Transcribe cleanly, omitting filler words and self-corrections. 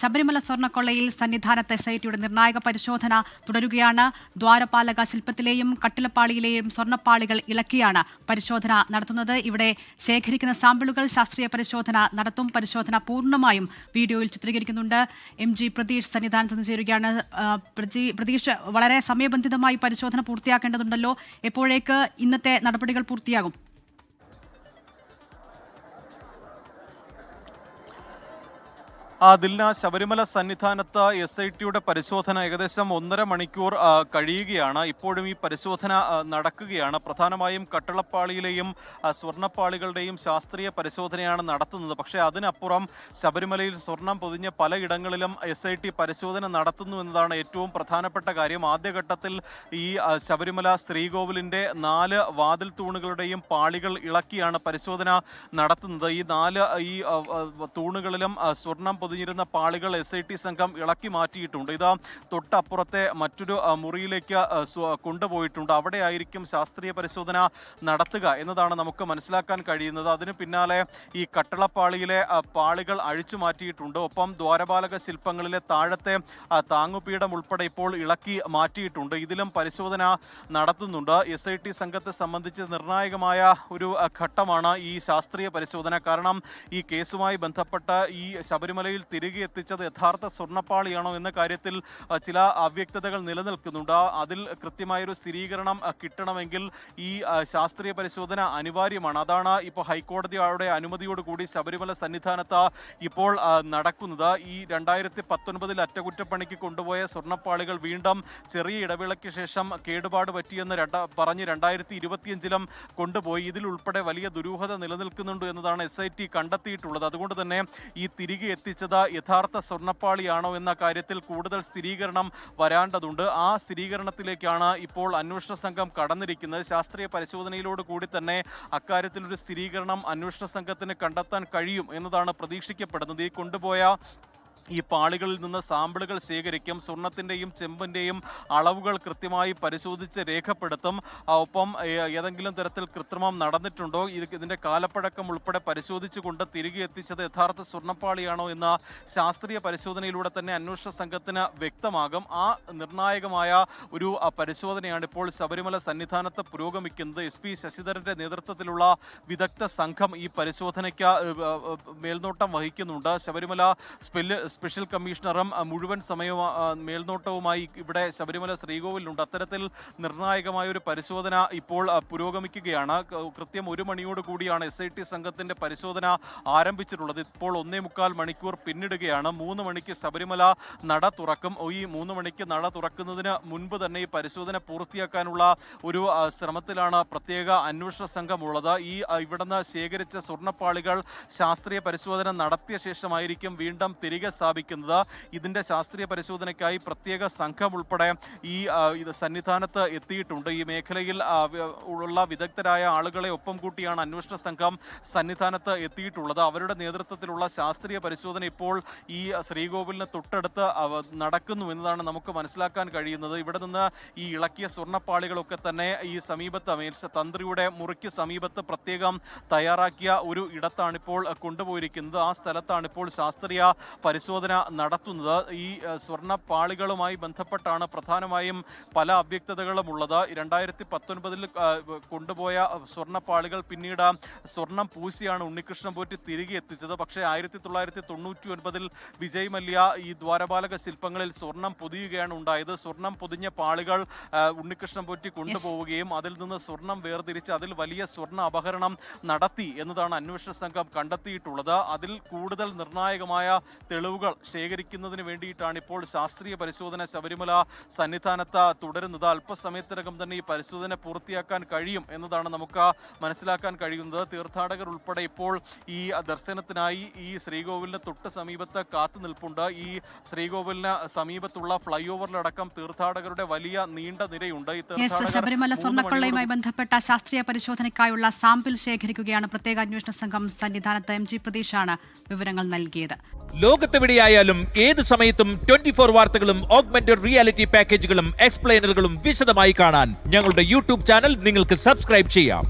ശബരിമല സ്വർണ്ണക്കൊള്ളയിൽ സന്നിധാനത്ത് SITയുടെ നിർണായക പരിശോധന തുടരുകയാണ്. ദ്വാരപാലക ശില്പത്തിലെയും കട്ടിലപ്പാളിയിലെയും സ്വർണ്ണപ്പാളികൾ ഇളക്കിയാണ് പരിശോധന നടത്തുന്നത്. ഇവിടെ ശേഖരിക്കുന്ന സാമ്പിളുകൾ ശാസ്ത്രീയ പരിശോധന നടത്തും. പരിശോധന പൂർണ്ണമായും വീഡിയോയിൽ ചിത്രീകരിക്കുന്നുണ്ട്. MG പ്രതീഷ് സന്നിധാനത്ത് നിന്ന് ചേരുകയാണ്. പ്രതീഷ്, വളരെ സമയബന്ധിതമായി പരിശോധന പൂർത്തിയാക്കേണ്ടതുണ്ടല്ലോ. എപ്പോഴേക്ക് ഇന്നത്തെ നടപടികൾ പൂർത്തിയാകും? ദിൽന, ശബരിമല സന്നിധാനത്ത് SITയുടെ പരിശോധന ഏകദേശം 1.5 മണിക്കൂർ കഴിയുകയാണ്. ഇപ്പോഴും ഈ പരിശോധന നടക്കുകയാണ്. പ്രധാനമായും കട്ടിളപ്പാളിയിലെയും സ്വർണ്ണപ്പാളികളുടെയും ശാസ്ത്രീയ പരിശോധനയാണ് നടത്തുന്നത്. പക്ഷേ അതിനപ്പുറം ശബരിമലയിൽ സ്വർണം പൊതിഞ്ഞ പലയിടങ്ങളിലും SIT പരിശോധന നടത്തുന്നു എന്നതാണ് ഏറ്റവും പ്രധാനപ്പെട്ട കാര്യം. ആദ്യഘട്ടത്തിൽ ഈ ശബരിമല ശ്രീകോവിലിൻ്റെ 4 വാതിൽ തൂണുകളുടെയും പാളികൾ ഇളക്കിയാണ് പരിശോധന നടത്തുന്നത്. ഈ 4 തൂണുകളിലും സ്വർണം പൊതിഞ്ഞിരുന്ന പാളികൾ SIT സംഘം ഇളക്കി മാറ്റിയിട്ടുണ്ട്. ഇതാ തൊട്ടപ്പുറത്തെ മറ്റൊരു മുറിയിലേക്ക് കൊണ്ടുപോയിട്ടുണ്ട്. അവിടെ ആയിരിക്കും ശാസ്ത്രീയ പരിശോധന നടത്തുക എന്നതാണ് നമുക്ക് മനസ്സിലാക്കാൻ കഴിയുന്നത്. അതിന് പിന്നാലെ ഈ കട്ടിളപ്പാളിയിലെ പാളികൾ അഴിച്ചു മാറ്റിയിട്ടുണ്ട്. ഒപ്പം ദ്വാരപാലക ശില്പങ്ങളിലെ താഴത്തെ താങ്ങുപീഠം ഉൾപ്പെടെ ഇപ്പോൾ ഇളക്കി മാറ്റിയിട്ടുണ്ട്. ഇതിലും പരിശോധന നടത്തുന്നുണ്ട്. SIT സംഘത്തെ സംബന്ധിച്ച് നിർണായകമായ ഒരു ഘട്ടമാണ് ഈ ശാസ്ത്രീയ പരിശോധന. കാരണം ഈ കേസുമായി ബന്ധപ്പെട്ട് ഈ ശബരിമലയിൽ തിരികെ എത്തിച്ചത് യഥാർത്ഥ സ്വർണ്ണപ്പാളിയാണോ എന്ന കാര്യത്തിൽ ചില അവ്യക്തതകൾ നിലനിൽക്കുന്നുണ്ട്. അതിൽ കൃത്യമായൊരു സ്ഥിരീകരണം കിട്ടണമെങ്കിൽ ഈ ശാസ്ത്രീയ പരിശോധന അനിവാര്യമാണ്. അതാണ് ഇപ്പോൾ ഹൈക്കോടതിയുടെ അനുമതിയോടുകൂടി ശബരിമല സന്നിധാനത്ത് ഇപ്പോൾ നടക്കുന്നത്. ഈ 2019 അറ്റകുറ്റപ്പണിക്ക് കൊണ്ടുപോയ സ്വർണ്ണപ്പാളികൾ വീണ്ടും ചെറിയ ഇടവേളയ്ക്ക് ശേഷം കേടുപാട് പറ്റിയെന്ന് പറഞ്ഞ് 2025 കൊണ്ടുപോയി. ഇതിലുൾപ്പെടെ വലിയ ദുരൂഹത നിലനിൽക്കുന്നുണ്ട് എന്നതാണ് SIT കണ്ടെത്തിയിട്ടുള്ളത്. അതുകൊണ്ട് തന്നെ ഈ തിരികെ എത്തിച്ചത് യഥാർത്ഥ സ്വർണ്ണപ്പാളിയാണോ എന്ന കാര്യത്തിൽ കൂടുതൽ സ്ഥിരീകരണം വരേണ്ടതുണ്ട്. ആ സ്ഥിരീകരണത്തിലേക്കാണ് ഇപ്പോൾ അന്വേഷണ സംഘം കടന്നിരിക്കുന്നത്. ശാസ്ത്രീയ പരിശോധനയിലോട് കൂടി തന്നെ അക്കാര്യത്തിൽ ഒരു സ്ഥിരീകരണം അന്വേഷണ സംഘത്തിന് കണ്ടെത്താൻ കഴിയും എന്നതാണ് പ്രതീക്ഷിക്കപ്പെടുന്നത്. ഈ കൊണ്ടുപോയ ഈ പാളികളിൽ നിന്ന് സാമ്പിളുകൾ ശേഖരിക്കും. സ്വർണത്തിൻ്റെയും ചെമ്പിൻ്റെയും അളവുകൾ കൃത്യമായി പരിശോധിച്ച് രേഖപ്പെടുത്തും. ഒപ്പം ഏതെങ്കിലും തരത്തിൽ കൃത്രിമം നടന്നിട്ടുണ്ടോ, ഇതിൻ്റെ കാലപ്പഴക്കം ഉൾപ്പെടെ പരിശോധിച്ചുകൊണ്ട് തിരികെ എത്തിച്ചത് യഥാർത്ഥ സ്വർണ്ണപ്പാളിയാണോ എന്ന ശാസ്ത്രീയ പരിശോധനയിലൂടെ തന്നെ അന്വേഷണ സംഘത്തിന് വ്യക്തമാകും. ആ നിർണായകമായ ഒരു പരിശോധനയാണ് ഇപ്പോൾ ശബരിമല സന്നിധാനത്ത് പുരോഗമിക്കുന്നത്. SP ശശിധരൻ്റെ നേതൃത്വത്തിലുള്ള വിദഗ്ധ സംഘം ഈ പരിശോധനയ്ക്ക് മേൽനോട്ടം വഹിക്കുന്നുണ്ട്. ശബരിമല സ്പെഷ്യൽ കമ്മീഷണറും മുഴുവൻ സമയവും മേൽനോട്ടവുമായി ഇവിടെ ശബരിമല ശ്രീകോവിലുണ്ട്. അത്തരത്തിൽ നിർണായകമായ ഒരു പരിശോധന ഇപ്പോൾ പുരോഗമിക്കുകയാണ്. കൃത്യം 1 മണിയോട് കൂടിയാണ് SIT സംഘത്തിന്റെ പരിശോധന ആരംഭിച്ചിട്ടുള്ളത്. ഇപ്പോൾ 1.25 മണിക്കൂർ പിന്നിടുകയാണ്. 3 മണിക്ക് ശബരിമല നട തുറക്കും. ഈ 3 മണിക്ക് നട തുറക്കുന്നതിന് മുൻപ് തന്നെ ഈ പരിശോധന പൂർത്തിയാക്കാനുള്ള ഒരു ശ്രമത്തിലാണ് പ്രത്യേക അന്വേഷണ സംഘമുള്ളത്. ഈ ഇവിടുന്ന് ശേഖരിച്ച സ്വർണ്ണപ്പാളികൾ ശാസ്ത്രീയ പരിശോധന നടത്തിയ ശേഷമായിരിക്കും വീണ്ടും തിരികെ സ്ഥാപിക്കുന്നത്. ഇതിന്റെ ശാസ്ത്രീയ പരിശോധനയ്ക്കായി പ്രത്യേക സംഘം ഉൾപ്പെടെ ഈ സന്നിധാനത്ത് എത്തിയിട്ടുണ്ട്. ഈ മേഖലയിൽ ഉള്ള വിദഗ്ധരായ ആളുകളെ ഒപ്പം കൂട്ടിയാണ് അന്വേഷണ സംഘം സന്നിധാനത്ത് എത്തിയിട്ടുള്ളത്. അവരുടെ നേതൃത്വത്തിലുള്ള ശാസ്ത്രീയ പരിശോധന ഇപ്പോൾ ഈ ശ്രീകോവിലിന് തൊട്ടടുത്ത് നടക്കുന്നു എന്നതാണ് നമുക്ക് മനസ്സിലാക്കാൻ കഴിയുന്നത്. ഇവിടെ നിന്ന് ഈ ഇളക്കിയ സ്വർണ്ണപ്പാളികളൊക്കെ തന്നെ ഈ സമീപത്ത് തന്ത്രിയുടെ മുറിക്ക് സമീപത്ത് പ്രത്യേകം തയ്യാറാക്കിയ ഒരു ഇടത്താണിപ്പോൾ കൊണ്ടുപോയിരിക്കുന്നത്. ആ സ്ഥലത്താണിപ്പോൾ ശാസ്ത്രീയ പരിശോധന നടത്തുന്നത്. ഈ സ്വർണ്ണപ്പാളികളുമായി ബന്ധപ്പെട്ടാണ് പ്രധാനമായും പല അവ്യക്തതകളും ഉള്ളത്. 2019 കൊണ്ടുപോയ സ്വർണ്ണപ്പാളികൾ പിന്നീട് സ്വർണം പൂശിയാണ് ഉണ്ണികൃഷ്ണൻ പോറ്റി തിരികെ എത്തിച്ചത്. പക്ഷേ 1999 വിജയ് മല്യ ഈ ദ്വാരപാലക ശില്പങ്ങളിൽ സ്വർണം പൊതിയുകയാണ് ഉണ്ടായത്. സ്വർണം പൊതിഞ്ഞ പാളികൾ ഉണ്ണികൃഷ്ണൻ പോറ്റി കൊണ്ടുപോവുകയും അതിൽ നിന്ന് സ്വർണം വേർതിരിച്ച് അതിൽ വലിയ സ്വർണ്ണ അപഹരണം നടത്തി എന്നതാണ് അന്വേഷണ സംഘം കണ്ടെത്തിയിട്ടുള്ളത്. അതിൽ കൂടുതൽ നിർണായകമായ തെളിവുകൾ ശേഖരിക്കുന്നതിന് വേണ്ടിയിട്ടാണ് ഇപ്പോൾ ശാസ്ത്രീയ പരിശോധന ശബരിമല സന്നിധാനത്ത് തുടരുന്നത്. അല്പസമയത്തിനകം തന്നെ ഈ പരിശോധന പൂർത്തിയാക്കാൻ കഴിയും എന്നതാണ് നമുക്ക് മനസ്സിലാക്കാൻ കഴിയുന്നത്. തീർത്ഥാടകർ ഉൾപ്പെടെ ഇപ്പോൾ ഈ ദർശനത്തിനായി ഈ ശ്രീകോവിലിന് തൊട്ട് സമീപത്ത് കാത്തു നിൽപ്പുണ്ട്. ഈ ശ്രീകോവിലിന് സമീപത്തുള്ള ഫ്ലൈ ഓവറിലടക്കം തീർത്ഥാടകരുടെ വലിയ നീണ്ട നിരയുണ്ട്. ശബരിമല സ്വർണ്ണക്കൊള്ളയുമായി ബന്ധപ്പെട്ട ശാസ്ത്രീയ പരിശോധനയ്ക്കായുള്ള സാമ്പിൾ ശേഖരിക്കുകയാണ് പ്രത്യേക അന്വേഷണ സംഘം സന്നിധാനത്ത്. MG പ്രതീഷാണ് വിവരങ്ങൾ നൽകിയത്. ലോകത്തെവിടെയായാലും ഏത് സമയത്തും 24 വാർത്തകളും ഓഗ്മെന്റഡ് റിയാലിറ്റി പാക്കേജുകളും എക്സ്പ്ലെയിനറുകളും വിശദമായി കാണാൻ ഞങ്ങളുടെ യൂട്യൂബ് ചാനൽ നിങ്ങൾക്ക് സബ്സ്ക്രൈബ് ചെയ്യാം.